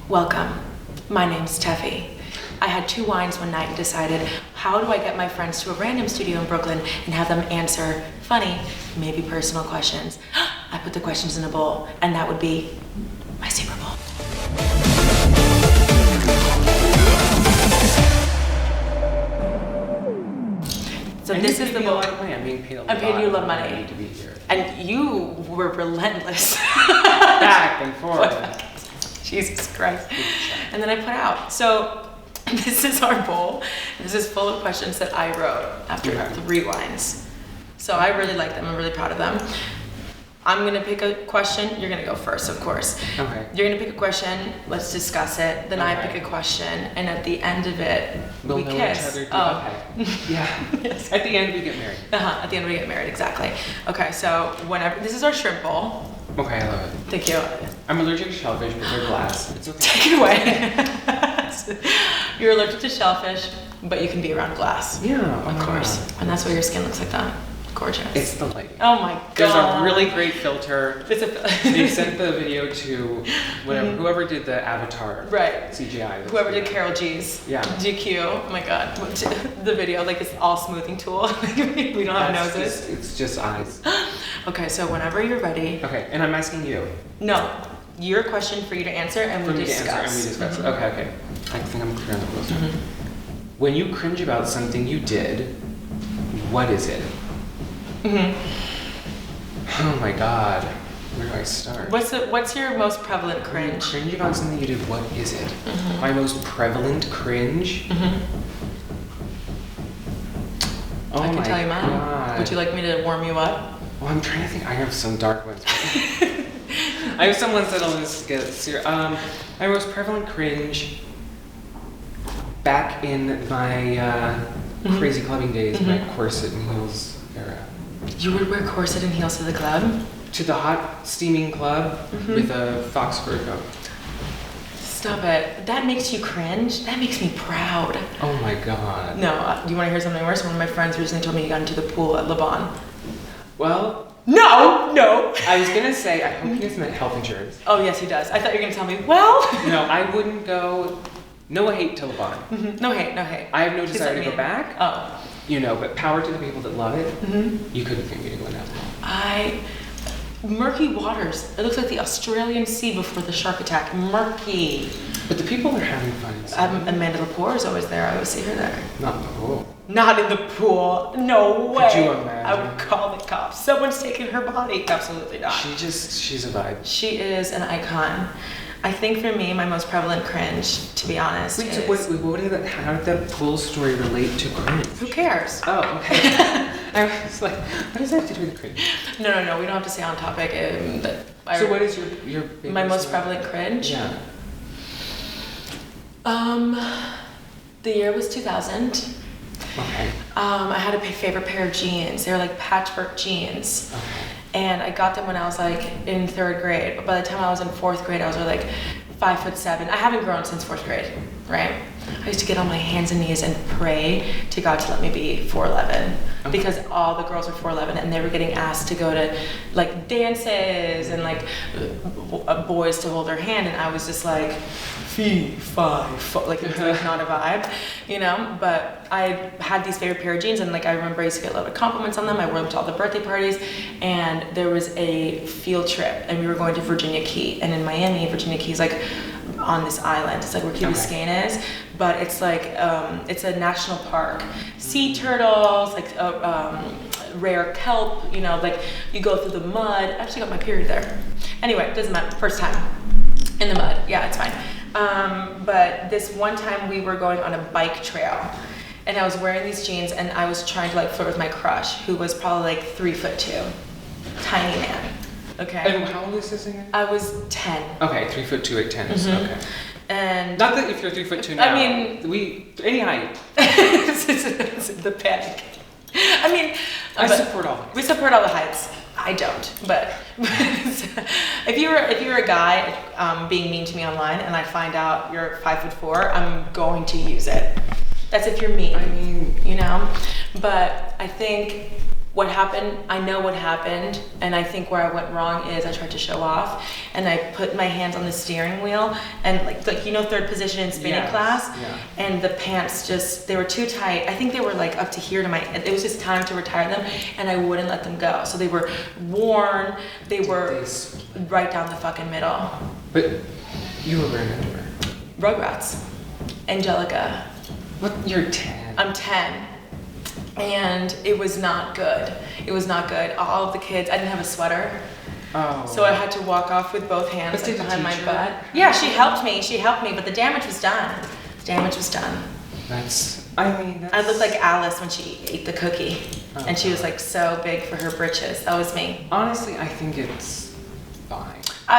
Welcome. My name's Tefi. I had 2 wines one night and decided, how do I get my friends to a random studio in Brooklyn and have them answer funny, maybe personal questions? I put the questions in a bowl, and that would be my Super Bowl. So and this is the bowl. I'm being paid a lot. I paid you a lot of money. I need to be here. And you were relentless. Back and forth. Jesus Christ. And then I put out. So this is our bowl. This is full of questions that I wrote after 3 wines. So I really like them. I'm really proud of them. I'm gonna pick a question. You're gonna go first, of course. Okay. You're gonna pick a question. Let's discuss it. Then I pick a question, and at the end of it, we'll we know kiss. Each other. Okay. Yeah. Yes. At the end, we get married. At the end, we get married. Exactly. Okay. So whenever this is our shrimp bowl. Okay, I love it. Thank you. I'm allergic to shellfish, but they're glass. It's okay. Take it away. You're allergic to shellfish, but you can be around glass. Yeah, of course. And that's why your skin looks like that. Gorgeous. It's the lighting. Oh my god. There's a really great filter. They They sent the video to whoever did the Avatar. Right. CGI. Whoever did Carol G's. Yeah. GQ. Oh my god. The video, like, it's all smoothing tool. We don't have noses. It's just eyes. Okay, so whenever you're ready. Okay, and I'm asking you. No. Your question for you to answer, and we discuss. Okay. I think I'm clear on the rules. When you cringe about something you did, what is it? Oh my god. Where do I start? What's your most prevalent cringe? Cringe about something you did, what is it? My most prevalent cringe? Oh I can tell you mine. God. Would you like me to warm you up? Well, I'm trying to think. I have some dark ones. I have some ones that'll just get serious. My most prevalent cringe back in my crazy clubbing days, my corset and heels era. You would wear corset and heels to the club? To the hot, steaming club with a fox fur coat. Stop it. That makes you cringe? That makes me proud. Oh my god. No, do you want to hear something worse? One of my friends recently told me he got into the pool at Le Bon. Well... No! I was gonna say, I hope he doesn't have health insurance. Oh, yes, he does. I thought you were gonna tell me, well... No, I wouldn't go... No hate to Le Bon. No hate. I have no desire to go back. Oh. You know, but power to the people that love it. You couldn't get me to go in that. Murky waters. It looks like the Australian Sea before the shark attack. Murky. But the people are having fun. Amanda Lepore is always there. I always see her there. Not in the pool. Not in the pool. No way. Could you imagine? I would call the cops. Someone's taking her body. Absolutely not. She's a vibe. She is an icon. I think for me, my most prevalent cringe, to be honest, Wait, how did that pool story relate to cringe? Who cares? Oh, okay. I was like, what does that have to do with cringe? No. We don't have to stay on topic. So what is your biggest my most prevalent cringe? Yeah. The year was 2000. Okay. I had a favorite pair of jeans. They were like patchwork jeans. Okay. And I got them when I was like in 3rd grade. But by the time I was in 4th grade, I was like 5'7". I haven't grown since 4th grade, right? I used to get on my hands and knees and pray to God to let me be 4'11", because all the girls were 4'11", and they were getting asked to go to like dances and like boys to hold their hand, and I was just like, fee, fi, like it was like not a vibe, you know. But I had these favorite pair of jeans, and like I remember I used to get a lot of compliments on them. I wore them to all the birthday parties, and there was a field trip, and we were going to Virginia Key, and in Miami, Virginia Key is like on this island. It's like where Key Biscayne is, but it's like it's a national park. Sea turtles, like rare kelp, you know, like you go through the mud. I actually got my period there. Anyway, doesn't matter. First time in the mud. Yeah, it's fine. But this one time we were going on a bike trail, and I was wearing these jeans, and I was trying to like flirt with my crush, who was probably like 3'2", tiny man. Okay. And how old is this again? I was 10. Okay, 3'2", 8'10" is okay. And not that if you're 3'2" now. I mean, any height. It's the panic. I mean, I support all heights. We support all the heights. I don't, but if you were a guy being mean to me online, and I find out you're 5'4", I'm going to use it. That's if you're mean. I mean, you know. But I think what happened, I know what happened, and I think where I went wrong is I tried to show off, and I put my hands on the steering wheel, and like you know, third position in spinning class, and the pants just, they were too tight. I think they were like up to here to my, it was just time to retire them, and I wouldn't let them go. So they were worn, they were right down the fucking middle. But you were wearing underwear. Rugrats. Angelica. What? You're 10. I'm 10. And it was not good. It was not good. All of the kids, I didn't have a sweater. Oh. So I had to walk off with both hands But behind my butt. Yeah, she helped me, but the damage was done. The damage was done. I looked like Alice when she ate the cookie. And she was like so big for her britches. That was me. Honestly, I think it's fine.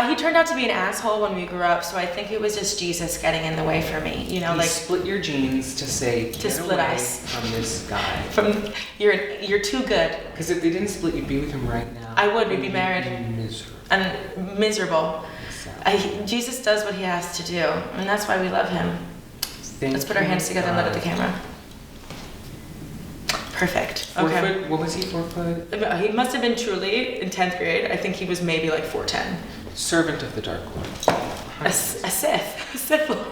He turned out to be an asshole when we grew up, so I think it was just Jesus getting in the way for me. You know, he like split your jeans to say to split us from this guy. From you're too good. Because if they didn't split, you'd be with him right now. I would. We'd be married. Miserable. And miserable. Exactly. Jesus does what he has to do, and that's why we love him. Let's put our hands together and look at the camera. Perfect. 4 foot, what was he, 4 foot? He must have been truly in 10th grade. I think he was maybe like 4'10". Servant of the Dark Lord. A Sith. A Sith Lord.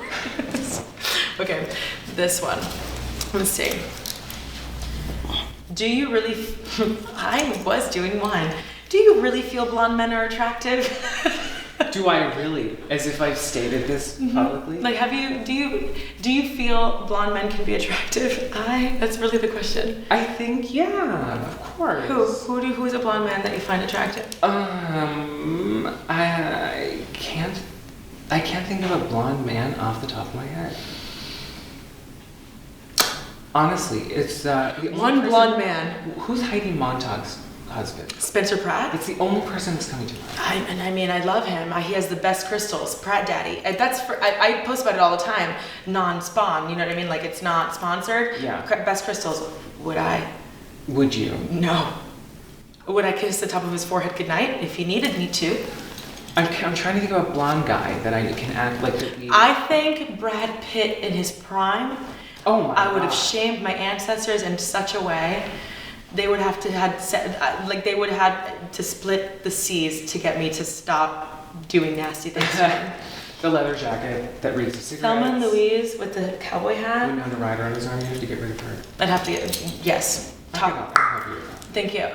Okay, this one. Let's see. Do you really, I was doing one. Do you really feel blonde men are attractive? Do I really? As if I've stated this publicly? Like, do you feel blonde men can be attractive? That's really the question. I think, yeah, of course. Who's a blonde man that you find attractive? I can't think of a blonde man off the top of my head. Honestly, it's one blonde man. Who's Heidi Montag's husband? Spencer Pratt? It's the only person that's coming to mind. I love him. He has the best crystals. Pratt Daddy. I post about it all the time. Non-spawn, you know what I mean? Like, it's not sponsored. Yeah. Best crystals. Would I? Would you? No. Would I kiss the top of his forehead goodnight if he needed me to? I'm trying to think of a blonde guy that I can act like. I think Brad Pitt in his prime. Oh my God. I would have shamed my ancestors in such a way. They would have to split the seas to get me to stop doing nasty things to him. The leather jacket that reads the cigarettes. Thelma and Louise with the cowboy hat. Winona Ryder on his arm, you have to get rid of her. I'd have to yes. I'll help you. Thank you.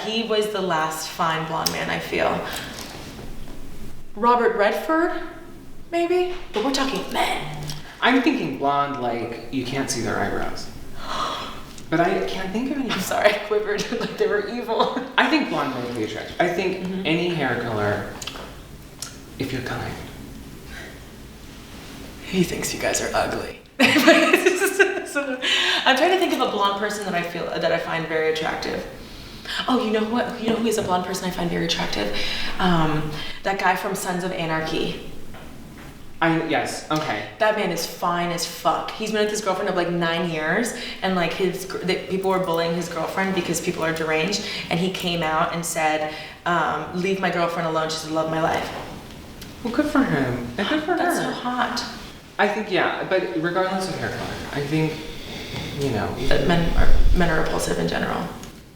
He was the last fine blonde man, I feel. Robert Redford, maybe? But we're talking men. I'm thinking blonde, like you can't see their eyebrows. But I can't think of any. I'm sorry, I quivered like they were evil. I think blonde men can be attractive. I think any hair color, if you're kind. He thinks you guys are ugly. So, I'm trying to think of a blonde person that I find very attractive. Oh, you know what? You know who is a blonde person I find very attractive? That guy from Sons of Anarchy. Yes, okay. That man is fine as fuck. He's been with his girlfriend of like 9 years, and like people were bullying his girlfriend because people are deranged, and he came out and said, leave my girlfriend alone, she's the love of my life. Well, good for him. And good for her. That's so hot. I think, yeah, but regardless of hair color, I think, that men are repulsive in general.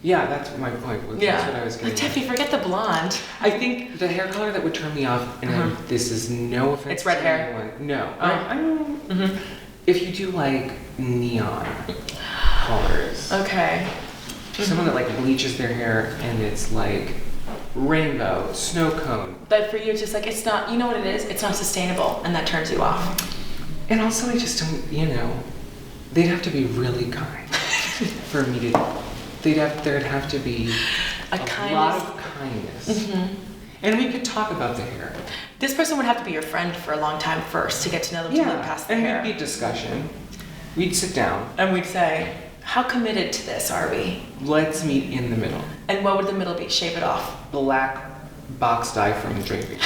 Yeah, that's my point. That's what I was getting like, Tefi, forget the blonde. I think the hair color that would turn me off, and this is no offense. It's red hair. Anyone. No. If you do like neon colors. Okay. Someone that like bleaches their hair and it's like rainbow, snow cone. But for you, it's just like, it's not, you know what it is? It's not sustainable, and that turns you off. And also, I just don't, they'd have to be really kind for me to. There'd have to be a lot of kindness. And we could talk about the hair. This person would have to be your friend for a long time first to get to know them, to look past the hair. And we'd be discussion. We'd sit down. And we'd say, how committed to this are we? Let's meet in the middle. And what would the middle be? Shave it off. Black box dye from Drinking.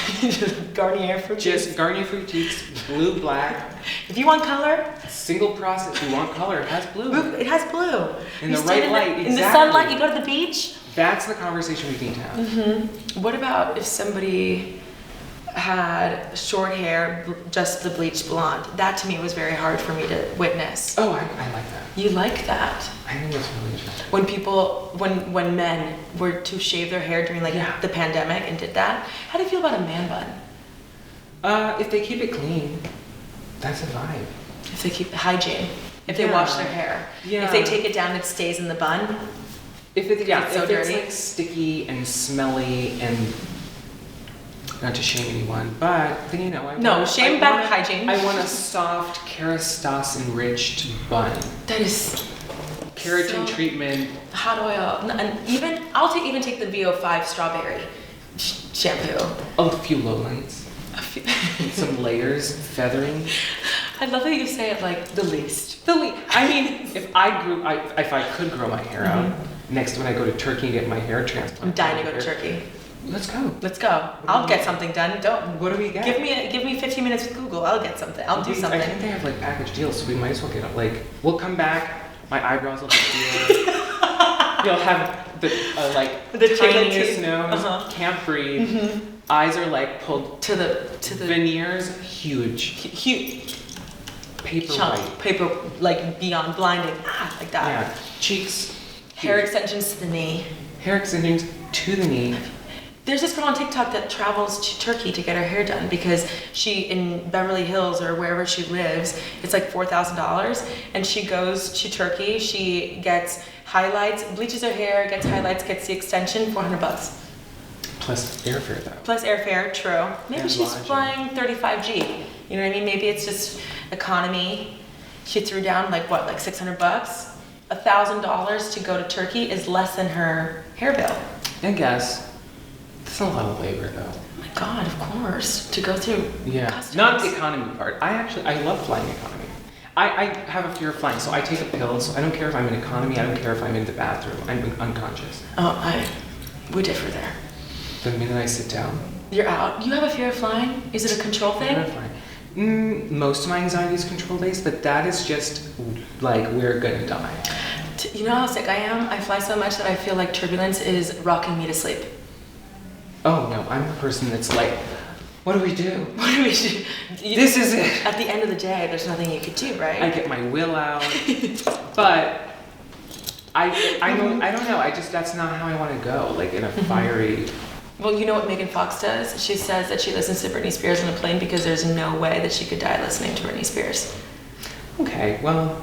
Garnier fruit juice. Just Garnier fruit juice, blue, black. If you want color. Single process. If you want color, it has blue. It has blue. In the right light, exactly. In the sunlight, you go to the beach. That's the conversation we need to have. What about if somebody, had short hair, just the bleached blonde. That to me was very hard for me to witness. Oh, I like that. You like that? I think it's really attractive. When people, when men were to shave their hair during like the pandemic and did that, how do you feel about a man bun? If they keep it clean, that's a vibe. If they keep hygiene, if they wash their hair, if they take it down, it stays in the bun. If it's so dirty, it's like sticky and smelly and not to shame anyone, but then you know shame back hygiene. I want a soft kerastase enriched bun. That is keratin treatment, hot oil, and I'll even take the VO5 strawberry shampoo. A few lowlights. Some layers, feathering. I love that you say it like the least. I mean, if I could grow my hair out, next when I go to Turkey and get my hair transplanted. I'm dying to go to Turkey. Let's go. Let's go. I'll get something done. What do we get? Give me 15 minutes with Google. I'll get something. I'll do something. I think they have like package deals, so we might as well get it. We'll come back. My eyebrows will be here. You'll have the tiniest nose. Can't breathe. Eyes are like pulled to the veneers, huge. Paper white. Paper like beyond blinding. Like that. Yeah. Cheeks. Hair extensions to the knee. Hair extensions to the knee. There's this girl on TikTok that travels to Turkey to get her hair done because she, in Beverly Hills or wherever she lives, it's like $4,000. And she goes to Turkey, she gets highlights, bleaches her hair, gets highlights, gets the extension, $400. Plus airfare though. Plus airfare, true. Maybe and she's lodging. flying 35G. You know what I mean? Maybe it's just economy. She threw down like $600? $1,000 to go to Turkey is less than her hair bill. I guess. That's a lot of labor though. Oh my God, of course. To go through customs. Not the economy part. I love flying economy. I have a fear of flying, so I take a pill, so I don't care if I'm in economy, I don't care if I'm in the bathroom. I'm unconscious. Oh, we differ there. The minute I sit down. You're out. You have a fear of flying? Is it a control thing? Fear of flying. Most of my anxiety is control based, but that is just like we're gonna die. You know how sick I am? I fly so much that I feel like turbulence is rocking me to sleep. Oh no, I'm the person that's like, what do we do? What do we do? This is it. At the end of the day, there's nothing you could do, right? I get my will out, but I don't know. That's not how I want to go. Like in a fiery. Well, you know what Megan Fox does? She says that she listens to Britney Spears on a plane because there's no way that she could die listening to Britney Spears. Okay, well,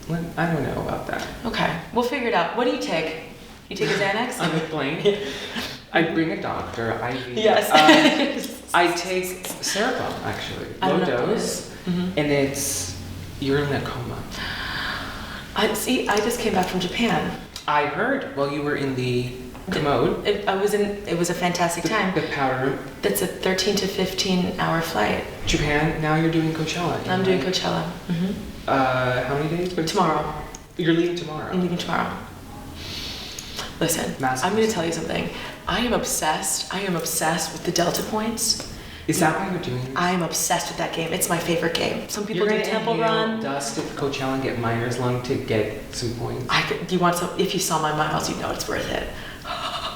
I don't know about that. Okay, we'll figure it out. What do you take? You take a Xanax? On the plane? I bring a doctor. Yes. I take Serapom, actually. Low dose. And you're in a coma. I just came back from Japan. I heard while you were in the commode. It was a fantastic time. The powder room. That's a 13 to 15 hour flight. Japan, now you're doing Coachella. I'm doing Coachella. How many days? Tomorrow. You're leaving tomorrow? I'm leaving tomorrow. Listen, I'm going to tell you something. I am obsessed with the Delta points. Is that why you're doing this? I am obsessed with that game. It's my favorite game. Some people do Temple Run. Dust at Coachella and get miner's lung to get some points. Do you want some? If you saw my miles, you know it's worth it.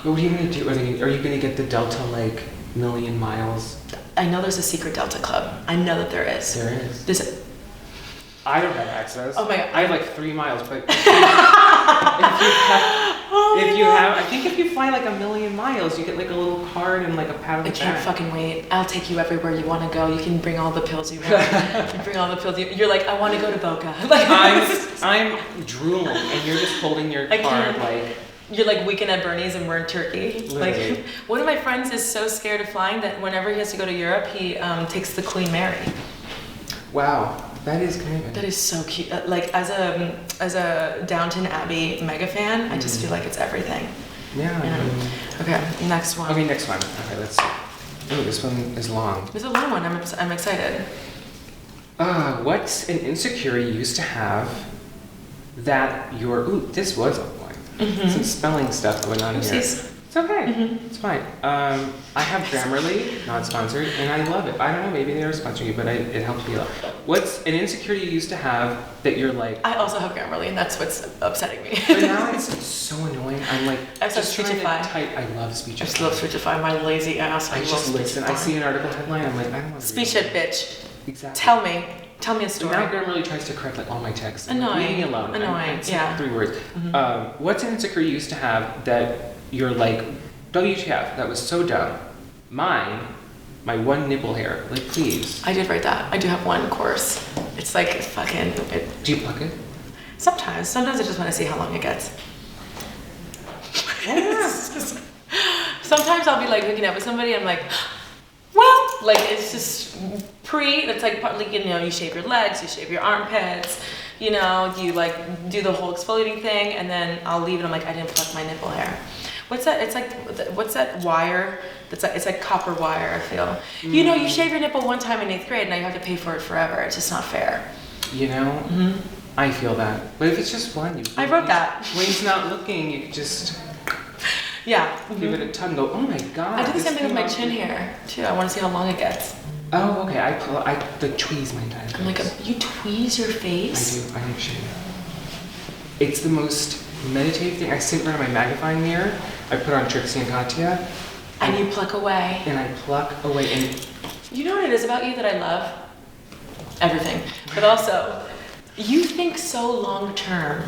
What are you going to do? Are you going to get the Delta million miles? I know there's a secret Delta club. I know that there is. There is. I don't have access. Oh my God. I have 3 miles, but I think if you fly 1,000,000 miles, you get a little card and a pat on the back. I can't fucking wait. I'll take you everywhere you want to go. You can bring all the pills you want. You can bring all the pills. You're like, I want to go to Boca. I'm drooling, and you're just holding your card You're like Weekend at Bernie's and we're in Turkey. Literally. One of my friends is so scared of flying that whenever he has to go to Europe, he takes the Queen Mary. Wow. That is commitment. That is so cute. As a Downton Abbey mega fan, I just feel like it's everything. Yeah. Okay, next one. Okay, next one. Okay, let's see. Ooh, this one is long. It's a long one. I'm excited. What's an insecurity you used to have that this was a point. Some spelling stuff going on here. It's okay. It's fine. I have Grammarly, not sponsored, and I love it. I don't know, maybe they are sponsoring you, but it helps me a lot. What's an insecurity you used to have that you're like... I also have Grammarly, and that's what's upsetting me. But now it's so annoying. I'm like, I have just trying to Speechify. type. I love Speechify. I just love Speechify, my lazy ass. I just listen. I see an article headline, I'm like, I don't want to Speech it, bitch. Exactly. Tell me a story. Now Grammarly tries to correct like all my texts. Annoying. Leave me alone. Annoying, It's yeah. 3 words. What's an insecurity you used to have that you're like, WTF, that was so dumb. Mine, my one nipple hair. Like, please. I did write that. I do have one course. It's like fucking... Do you pluck it? Sometimes. Sometimes I just want to see how long it gets. Yeah. Sometimes I'll be like hooking up with somebody and I'm like, well, like it's just it's like partly, you know, you shave your legs, you shave your armpits, you know, you like do the whole exfoliating thing and then I'll leave and I'm like, I didn't pluck my nipple hair. What's that? It's like, what's that wire? It's like copper wire, I feel. You know, you shave your nipple one time in 8th grade, now you have to pay for it forever. It's just not fair. You know, I feel that. But if it's just one, I wrote that. When he's not looking, you just Yeah. give it a tug and go, oh my god. I do the this same thing with my came chin hair, too. I want to see how long it gets. Oh, okay. I the tweeze my entire face. I'm like, you tweeze your face? I actually. It's the most meditative thing. I sit in front of my magnifying mirror. I put on Trixie and Katya. And you pluck away. And I pluck away. And you know what it is about you that I love? Everything. But also, you think so long term.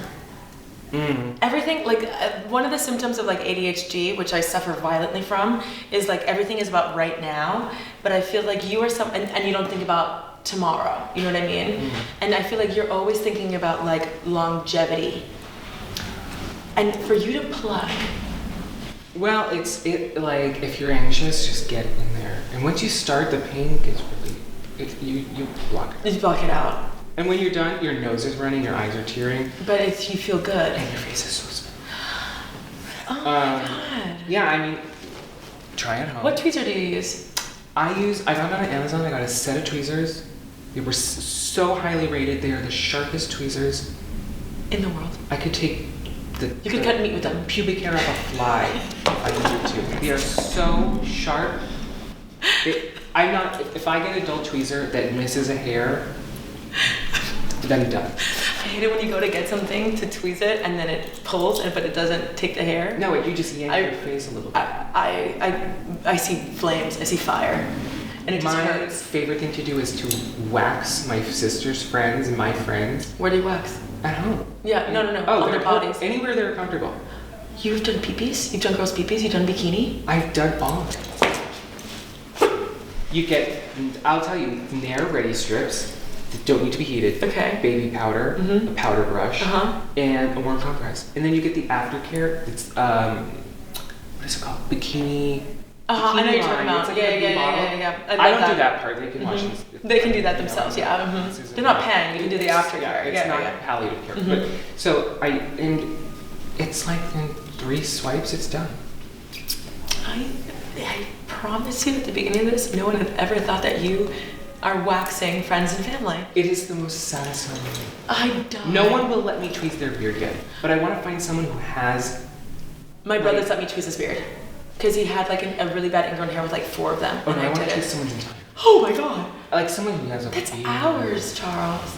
Everything, like one of the symptoms of like ADHD, which I suffer violently from, is like everything is about right now. But I feel like you are and you don't think about tomorrow. You know what I mean? And I feel like you're always thinking about like longevity. And for you to pluck. Well, it's like if you're anxious, just get in there. And once you start, the pain gets really. You block it. You block it out. And when you're done, your nose is running, your eyes are tearing. But you feel good. And your face is so smooth. Oh my god. Yeah, I mean, try at home. What tweezer do you use? I found on Amazon, I got a set of tweezers. They were so highly rated. They are the sharpest tweezers In the world. I could take. You could cut meat with them. Pubic hair off a fly if I needed to. They are so sharp. If I get a dull tweezer that misses a hair, then I'm done. I hate it when you go to get something to tweeze it and then it pulls, but it doesn't take the hair. No, you just yank your face a little bit. I see flames. I see fire. And it just hurts. My favorite thing to do is to wax my sister's friends and my friends. Where do you wax? At home. Yeah, no. Oh, on their bodies. Anywhere they're comfortable. You've done peepees? You've done girls' peepees? You've done bikini? I've done all of it. You get, I'll tell you, Nair ready strips that don't need to be heated. Okay. Baby powder, a powder brush, and a warm compress. And then you get the aftercare. It's what is it called? Bikini. I know you're talking about. It's like Yeah. I don't do that part. They can wash these. They can do that themselves. Yeah. They're not paying. You can do the aftercare. It's not palliative care. But so and it's like in 3 swipes, it's done. I promise you at the beginning of this, no one had ever thought that you are waxing friends and family. It is the most satisfying thing. I died. No one will let me tweeze their beard yet, but I want to find someone who has. My brother's let me tweeze his beard because he had like a really bad ingrown hair with like 4 of them. Oh and no, I want did to it. tweeze someone's entire. Oh my god. Like someone who has a That's beard. hours, Charles.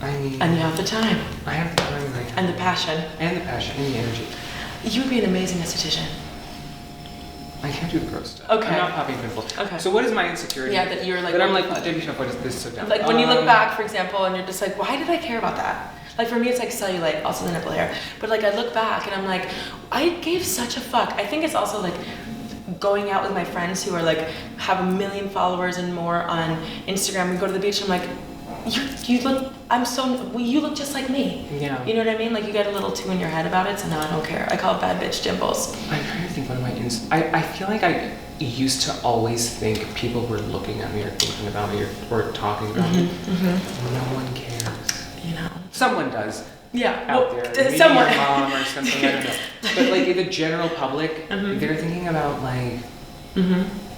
I mean. And you have the time. I have the time and the passion. And the passion and the energy. You would be an amazing esthetician. I can't do the gross stuff. Okay. I'm not popping pimples. Okay. So what is my insecurity? Yeah, that you're like. That I'm like, what is this so dumb? Like when you look back, for example, and you're just like, why did I care about that? Like for me, it's like cellulite, also the nipple hair. But like I look back and I'm like, I gave such a fuck. I think it's also like going out with my friends who are like have 1 million followers and more on Instagram. We go to the beach. I'm like, you look. You look just like me. Yeah. You know what I mean? Like you get a little too in your head about it, so now I don't care. I call it bad bitch dimples. I'm trying to think what I feel like I used to always think people were looking at me or thinking about me or talking about me. No one cares. You know. Someone does. Yeah. Out there. Maybe someone. your mom or something. I don't know. But like the general public, they're thinking about like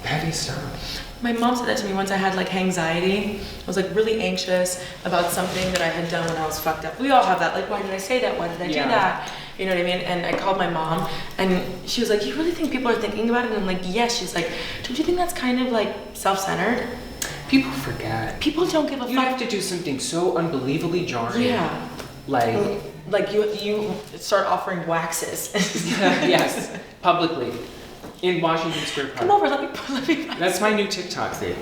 heavy stuff. My mom said that to me once. I had like hangxiety. I was like really anxious about something that I had done when I was fucked up. We all have that. Like, why did I say that? Why did I do that? You know what I mean? And I called my mom, and she was like, "You really think people are thinking about it?" And I'm like, "Yes." She's like, "Don't you think that's kind of like self-centered?" People forget. People don't give a fuck. You have to do something so unbelievably jarring. Yeah. Like you start offering waxes. Yes, publicly. In Washington Square Park. Come over, let me wax. That's my new TikTok thing.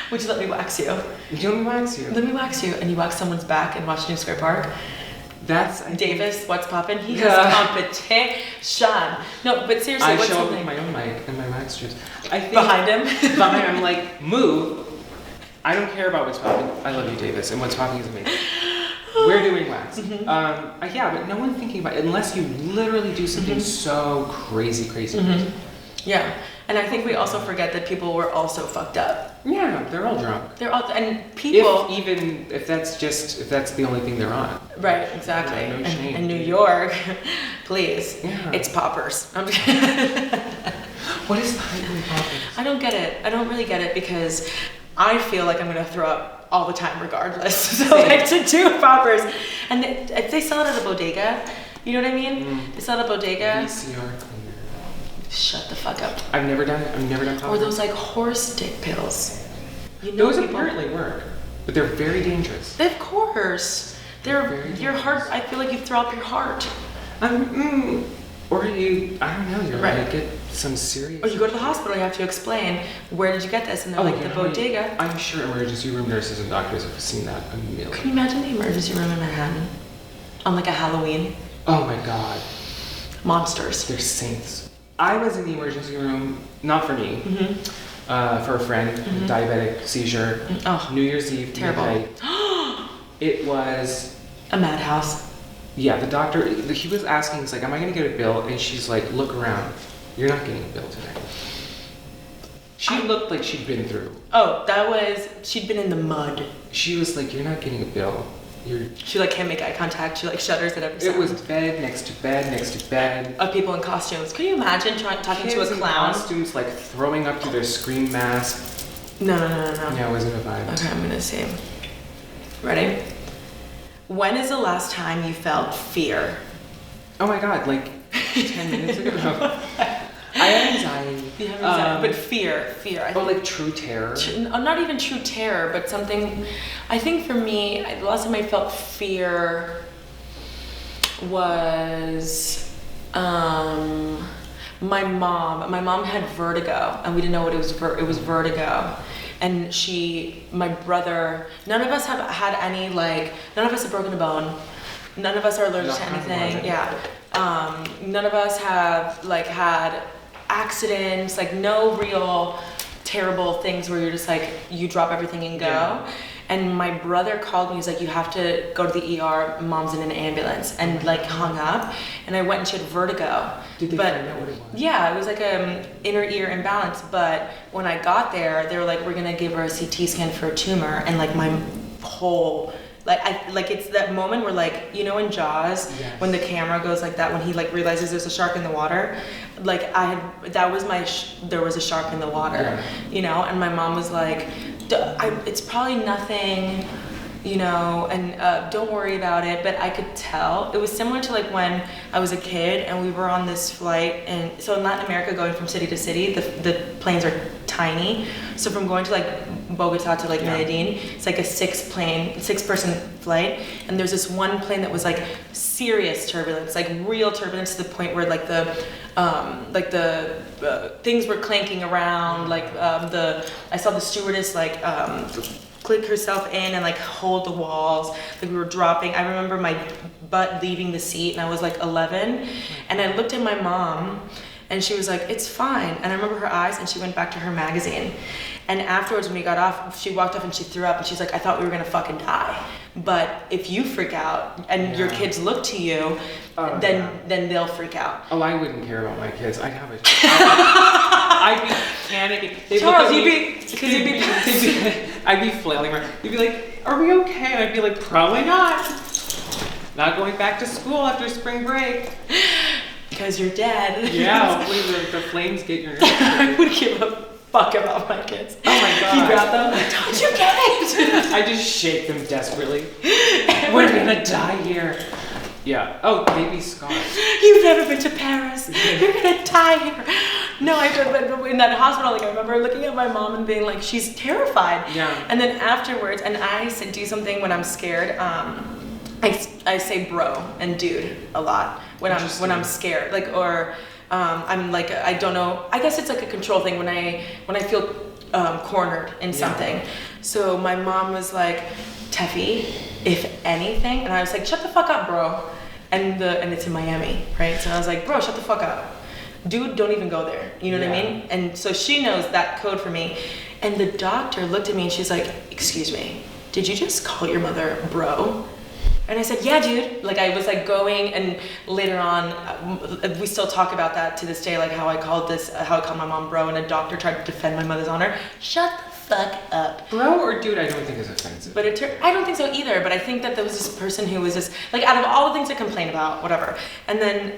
Would you let me wax you? Let me wax you. Let me wax you. And you wax someone's back in Washington Square Park. That's Davis, what's poppin'? He has competition. No, but seriously, I what's show up something? with my own mic and my wax strips. I think Behind him? Behind him, I'm like, move. I don't care about what's popping. I love you, Davis, and what's popping is amazing. We're doing wax. Yeah, but no one's thinking about it unless you literally do something so crazy. Yeah, and I think we also forget that people were also fucked up. Yeah, they're all drunk. They're all, and people. If that's the only thing they're on. Right, exactly. Yeah, no shame. In New York, please, Yeah. it's poppers. I'm just kidding. What is the hype with poppers? I don't get it. I don't really get it because I feel like I'm gonna throw up all the time regardless. So like to do poppers, and if they sell it at a bodega, you know what I mean? They sell it at a bodega. VCR cleaner. Shut the fuck up. I've never done poppers. Or those like horse dick pills. You know, Those people, apparently work, but they're very dangerous. of course. They're Very your heart. I feel like you throw up your heart. Or you, I don't know, you're Right. gonna get some serious. Or you go to the hospital, you have to explain, where did you get this? And they're like, yeah, the bodega. I'm sure emergency room nurses and doctors have seen that a million. Can you imagine the emergency room in Manhattan? On like a Halloween? Oh my god, Monsters. they're saints. I was in the emergency room, not for me, for a friend, diabetic seizure, Oh, New Year's Eve. terrible. midnight. It was, A madhouse. yeah, the doctor, he was asking, he's like, am I gonna get a bill? And she's like, look around. You're not getting a bill today. She looked like she'd been through. Oh, she'd been in the mud. She was like, you're not getting a bill. She like can't make eye contact. She like shudders at every sound. It was bed next to bed next to bed. Of people in costumes. Can you imagine talking to a Kids in clown? costumes like throwing up through their scream mask. No. Yeah, it wasn't a vibe. Okay, I'm gonna see. Ready? When is the last time you felt fear? Oh my god, like 10 minutes ago. I had anxiety. You have anxiety, but fear. I think. like true terror. Not even true terror, but something. I think for me, the last time I felt fear was my mom. My mom had vertigo, and we didn't know what it was. It was vertigo, and my brother. None of us have had any like. None of us have broken a bone. None of us are allergic to anything. Yeah. None of us have like had accidents, like no real terrible things where you're just like you drop everything and go. Yeah. And my brother called me. He's like, you have to go to the ER. Mom's in an ambulance, and like hung up. And I went and she had vertigo. Did they find out what it was? Yeah, it was like inner ear imbalance. But when I got there, they were like, we're gonna give her a CT scan for a tumor, and like my whole. It's that moment where like, you know, in Jaws, Yes. when the camera goes like that, when he like realizes there's a shark in the water, like there was a shark in the water, Yeah. you know, and my mom was like, it's probably nothing, you know, and don't worry about it. But I could tell it was similar to like when I was a kid and we were on this flight, and so in Latin America, going from city to city, the planes are tiny. So from going to like Bogota to like Medellin, it's like a 6-person flight, and there's this one plane that was like serious turbulence, like real turbulence, to the point where like the things were clanking around, I saw the stewardess like click herself in and like hold the walls, like we were dropping. I remember my butt leaving the seat, and I was like 11, and I looked at my mom, and she was like, it's fine. And I remember her eyes, and she went back to her magazine. And afterwards, when we got off, she walked up and she threw up, and she's like, I thought we were gonna fucking die. But if you freak out and your kids look to you, then they'll freak out. Oh, I wouldn't care about my kids. I'd have I'd be panicking. Charles, I'd be flailing around. You'd be like, are we okay? And I'd be like, probably not. Not going back to school after spring break. Because you're dead. Yeah, hopefully the flames get your nerves. I would give a fuck about my kids. Oh my god. You grab them, don't you get it? I just shake them desperately. We're gonna die here. Yeah. Oh, baby Scott. You've never been to Paris. You're gonna die here. No, but in that hospital, like I remember looking at my mom and being like, she's terrified. Yeah. And then afterwards, and I do something when I'm scared. I say bro and dude a lot when I'm scared, like I'm like I don't know. I guess it's like a control thing when I feel cornered in something. So my mom was like, Tefi, if anything, and I was like, shut the fuck up, bro. And it's in Miami, right? So I was like, bro, shut the fuck up. Dude, don't even go there. You know what I mean? And so she knows that code for me. And the doctor looked at me and she's like, excuse me, did you just call your mother bro? And I said, yeah, dude. Like I was like going, and later on, we still talk about that to this day, like how I called my mom bro, and a doctor tried to defend my mother's honor. Shut the fuck up. Bro or dude, I don't think is offensive. But I don't think so either, but I think that there was this person who was just, like out of all the things to complain about, whatever. And then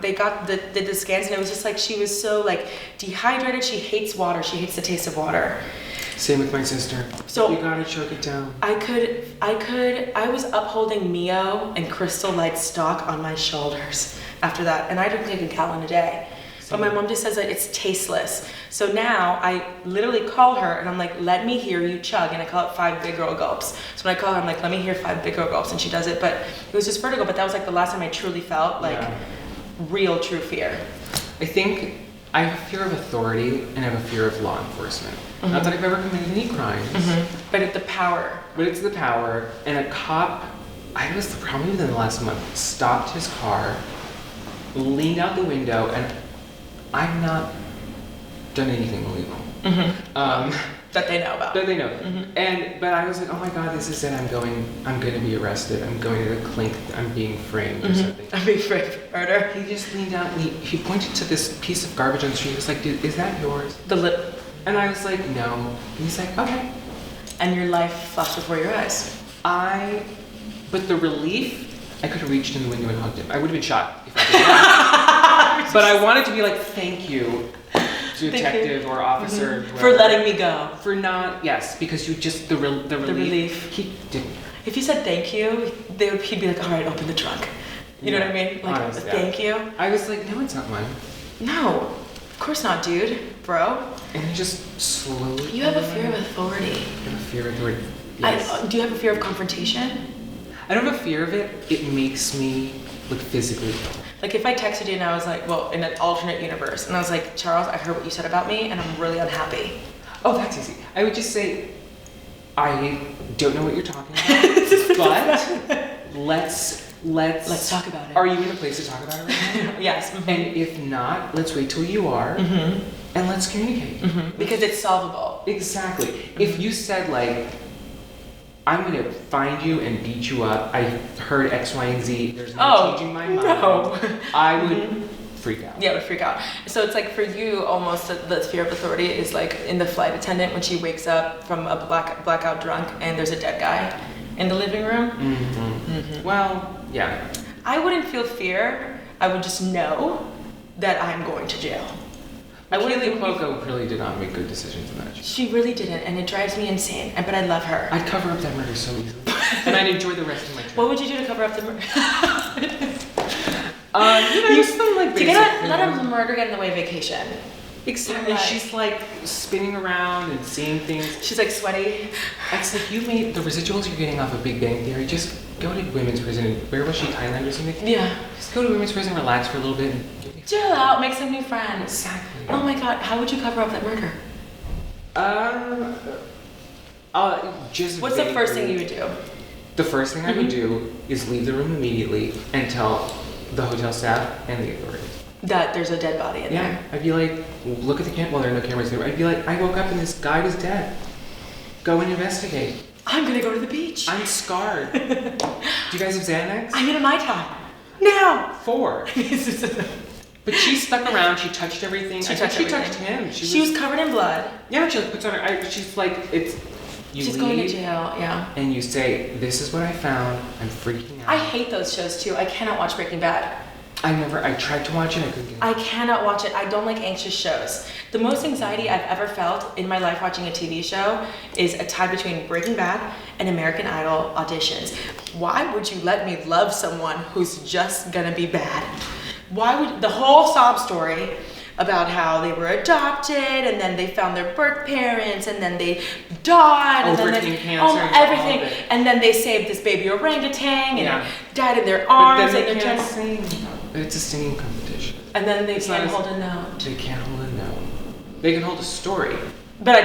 they did the scans, and it was just like, she was so like dehydrated, she hates water, she hates the taste of water. Same with my sister. So you gotta choke it down. I was upholding Mio and Crystal Light stock on my shoulders after that, and I drink like a gallon a day. But my mom just says that it's tasteless. So now I literally call her and I'm like, let me hear you chug, and I call it 5 big girl gulps. So when I call her, I'm like, let me hear 5 big girl gulps, and she does it. But it was just vertigo, but that was like the last time I truly felt like real true fear. I think I have a fear of authority and I have a fear of law enforcement. Not that I've ever committed any crimes. But it's the power. But it's the power. And a cop, I was probably within the last month, stopped his car, leaned out the window, and I've not done anything illegal. That they know about. That they know. But I was like, oh my God, this is it. I'm going to be arrested. I'm going to the clink. I'm being framed or something. I'm being framed for murder. He just leaned out and he pointed to this piece of garbage on the street. He was like, dude, is that yours? The lip. And I was like, no. And he's like, okay. And your life flashed before your eyes. But the relief, I could have reached in the window and hugged him. I would have been shot if I did that. But I wanted to be like, thank you, detective or officer. For letting me go. For not, yes, because you just, the relief. He didn't. If you said thank you, he'd be like, all right, open the trunk. You know what I mean? Like, honestly, thank you. I was like, no, it's not mine. No, of course not, dude, bro. And he just slowly. You have a fear of authority. I have a fear of authority. Yes. Do you have a fear of confrontation? I don't have a fear of it. It makes me look physically. Like if I texted you and I was like, well, in an alternate universe, and I was like, Charles, I heard what you said about me, and I'm really unhappy. Oh, that's easy. I would just say, I don't know what you're talking about, but let's talk about it. Are you in a place to talk about it right now? Yes. And if not, let's wait till you are, and let's communicate. Because it's solvable. Exactly. If you said like, I'm going to find you and beat you up. I heard X, Y, and Z. There's no changing my mind. No. I would freak out. Yeah, I would freak out. So it's like for you, almost the fear of authority is like in the flight attendant when she wakes up from a blackout drunk and there's a dead guy in the living room. Well, yeah. I wouldn't feel fear. I would just know that I'm going to jail. Kaylee Cuoco really did not make good decisions in that. She really didn't, and it drives me insane. But I love her. I'd cover up that murder so easily, and I'd enjoy the rest of my trip. What would you do to cover up the murder? Let a murder get in the way of vacation. Exactly. Like, she's like spinning around and seeing things. She's like sweaty. It's like you made the residuals you're getting off of Big Bang Theory. Just go to women's prison. Where was she? Thailand or something? Yeah. Just go to women's prison, relax for a little bit. And chill out, make some new friends. Exactly. Oh my God, how would you cover up that murder? Just. What's the first thing you would do? The first thing I would do is leave the room immediately and tell the hotel staff and the authorities that there's a dead body in there. Yeah, I'd be like, look at the camera. Well, there are no cameras there. I'd be like, I woke up and this guy was dead. Go and investigate. I'm gonna go to the beach. I'm scarred. Do you guys have Xanax? I need a Mai Tai. Now. 4. But she stuck around. She touched everything. She touched him. She was covered in blood. Yeah, she like puts on her. She's like, it's. She's going to jail. Yeah. And you say, this is what I found. I'm freaking out. I hate those shows too. I cannot watch Breaking Bad. I tried to watch it, I couldn't get I cannot watch it. I don't like anxious shows. The most anxiety I've ever felt in my life watching a TV show is a tie between Breaking Bad and American Idol auditions. Why would you let me love someone who's just gonna be bad? Why would the whole sob story about how they were adopted and then they found their birth parents and then they died and then they, cancer, everything, and then they saved this baby orangutan and it died in their arms but then and they they're can't sing. It's a singing competition. And then they can't hold a note. They can't hold a note. They can hold a story. But I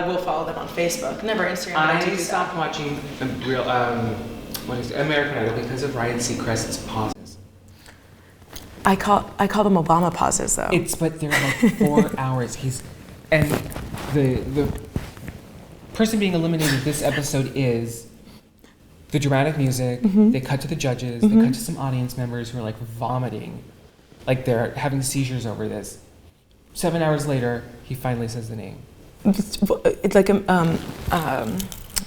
will follow them on Facebook, never Instagram. I stopped watching American Idol because of Ryan Seacrest's pauses. I call them Obama pauses though. But they're like 4 hours. And the person being eliminated this episode is the dramatic music. Mm-hmm. They cut to the judges. They cut to some audience members who are like vomiting, like they're having seizures over this. 7 hours later, he finally says the name. It's like I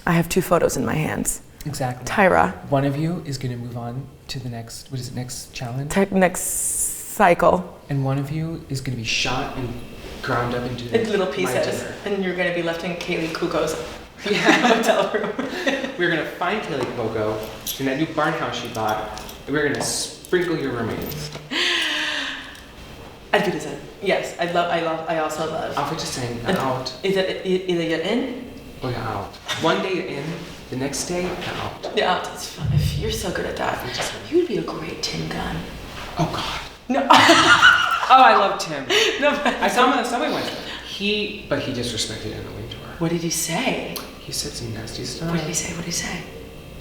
have two photos in my hands. Exactly. Tyra. One of you is going to move on to the next, next challenge? Next cycle. And one of you is going to be shot and ground up into little pieces. And you're going to be left in Kaylee Kuko's hotel room. We're going to find Kaylee Kuko in that new barn house she bought, and we're going to sprinkle your remains. As good as it. Yes, I also love. I'll just saying, out. Is it either you're in? Or you're out. One day you're in, the next day you're out. You're out. It's fun. If you're so good at that, you would be a great Tim Gunn. Oh God. No. Oh, I love Tim. No, I saw him on the subway once. But he disrespected Anna Wintour. What did he say? He said some nasty stuff. What did he say?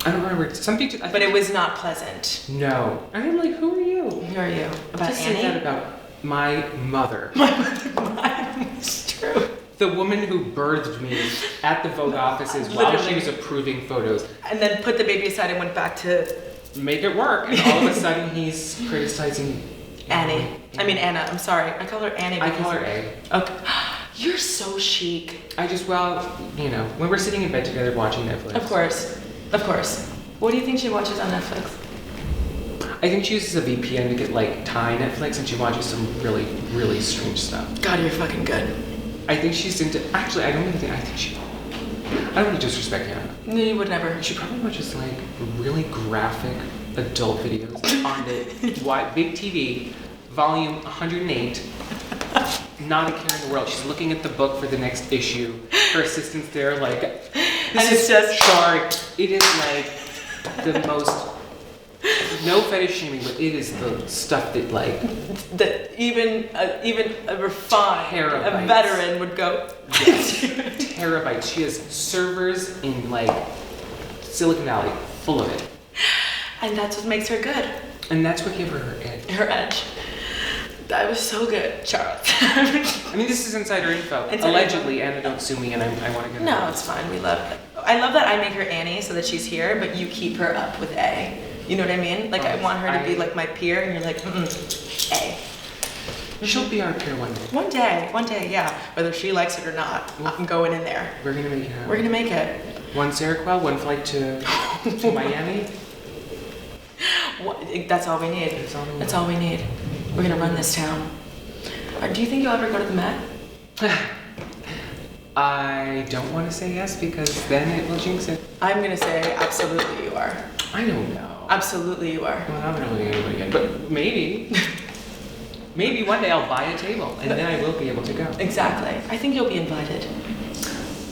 I don't remember. Something. But it was not pleasant. No. And I'm like, who are you? Who are you? About just Annie? say that about my mother. It's true. The woman who birthed me at the Vogue offices while she was approving photos. And then put the baby aside and went back to make it work. And all of a sudden he's criticizing Annie. I mean Anna. I'm sorry. I call her Annie. I call her A. Okay. You're so chic. When we're sitting in bed together watching Netflix. Of course. What do you think she watches on Netflix? I think she uses a VPN to get like Thai Netflix, and she watches some really, really strange stuff. God, you're fucking good. I think she's into. Actually, I don't want to disrespect Anna. No, you would never. She probably watches like really graphic adult videos on the big TV, volume 108. Not a care in the world. She's looking at the book for the next issue. Her assistant's there, like, this is just shark. It is like the most. No fetish shaming, but it is the stuff that like that even a refined, terabytes. A veteran would go. Yes, terabytes. She has servers in like Silicon Valley full of it, and that's what makes her good. And that's what gave her her edge. Her edge. That was so good, Charles. I mean, this is insider info. Allegedly, Anna, don't sue me, and I want to get. No, it's fine. We love it. I love that I make her Annie so that she's here, but you keep her up with A. You know what I mean? Like, I want her to be like my peer, and you're like, A. She'll be our peer one day. One day, yeah. Whether she likes it or not, I'm going in there. We're gonna make it happen. We're gonna make it. One Seroquel, one flight to Miami. That's all we need. That's all we need. We're gonna run this town. Do you think you'll ever go to the Met? I don't want to say yes because then it will jinx it. I'm gonna say absolutely you are. I don't know. Absolutely you are. Well, I'm not really anybody again, but maybe. Maybe one day I'll buy a table and then I will be able to go. Exactly. I think you'll be invited.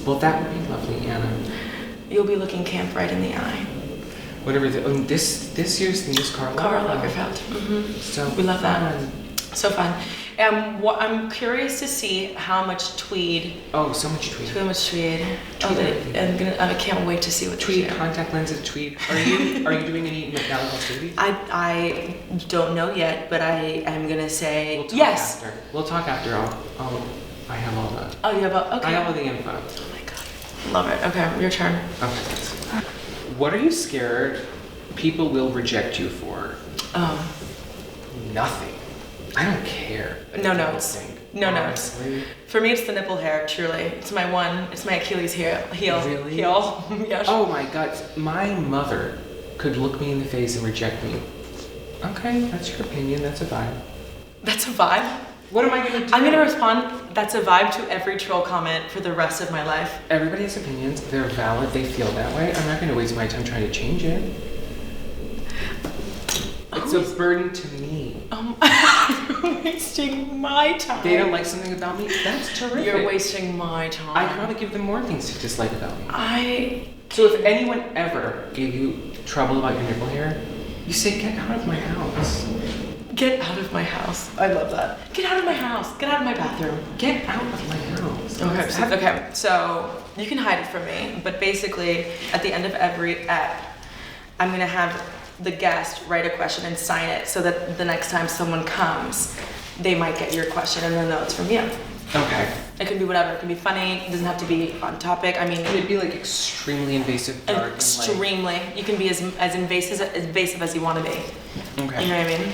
Well, that would be lovely, Anna. You'll be looking Camp right in the eye. Whatever this year's theme is Karl Lagerfeld. Mm-hmm. So we love that. So fun. I'm curious to see how much tweed. Oh, so much tweed. So much tweed. I can't wait to see what tweed. Contact lenses, tweed. Are you doing any mechanical studies? I don't know yet, but I am gonna say we'll talk yes. After. We'll talk after. I have all the. Oh, you have all. Okay. I have all the info. Oh my god. Love it. Okay, your turn. Okay. What are you scared people will reject you for? Nothing. I don't care. No. For me, it's the nipple hair, truly. It's my Achilles heel. Really? Heel. Yes. Oh my God. My mother could look me in the face and reject me Okay, that's your opinion. That's a vibe. That's a vibe? What am I gonna do? I'm gonna respond, that's a vibe to every troll comment for the rest of my life. Everybody has opinions. They're valid. They feel that way. I'm not gonna waste my time trying to change it. It's a burden to me. You're wasting my time. They don't like something about me? That's terrific. You're wasting my time. I could probably give them more things to dislike about me. So if anyone ever gave you trouble about your nipple hair, you say, get out of my house. Get out of my house. I love that. Get out of my house. Get out of my bathroom. Get out of my house. Okay, so you can hide it from me, but basically at the end of every ep, I'm gonna have the guest write a question and sign it so that the next time someone comes, they might get your question and they'll know it's from you. Okay. It can be whatever. It can be funny. It doesn't have to be on topic. I mean, can it be like extremely invasive, dark, extremely. And, like, you can be as invasive as you want to be. Okay. You know what I mean?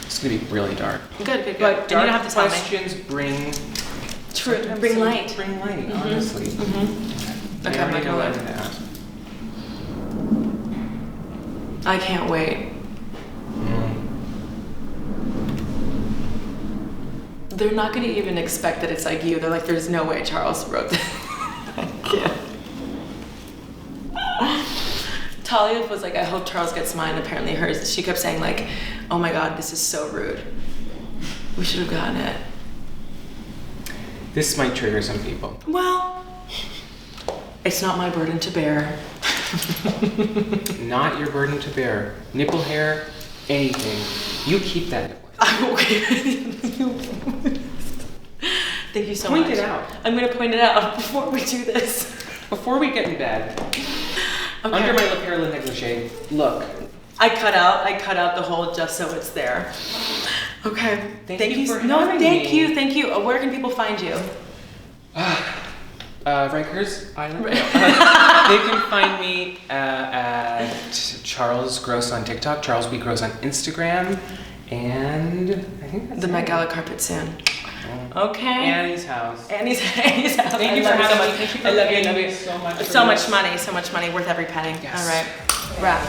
It's gonna be really dark. Good. But dark you don't have to tell questions bring bring light. Bring light, honestly. Okay, I'm not gonna lie to that. I can't wait. They're not gonna even expect that it's like you. They're like, there's no way Charles wrote this. I can't. Talia was like, I hope Charles gets mine. Apparently hers, she kept saying like, oh my God, this is so rude. We should have gotten it. This might trigger some people. Well, it's not my burden to bear. Not your burden to bear. Nipple hair, anything. You keep that nipple hair. I'm okay. Thank you so much. Point it out. I'm gonna point it out before we do this. Before we get in bed. Okay. Under my lip hair negligee. Look. I cut out the hole just so it's there. Okay. Thank you for no, having thank me. you, thank you. Where can people find you? Rikers Island. They can find me at Charles Gross on TikTok, Charles B. Gross on Instagram, and I think that's the Met Gala carpet soon. Okay. Annie's house. Annie's house. Thank you for having me. Thank you for love you so much. So much money, worth every penny. Yes. All right, wrap.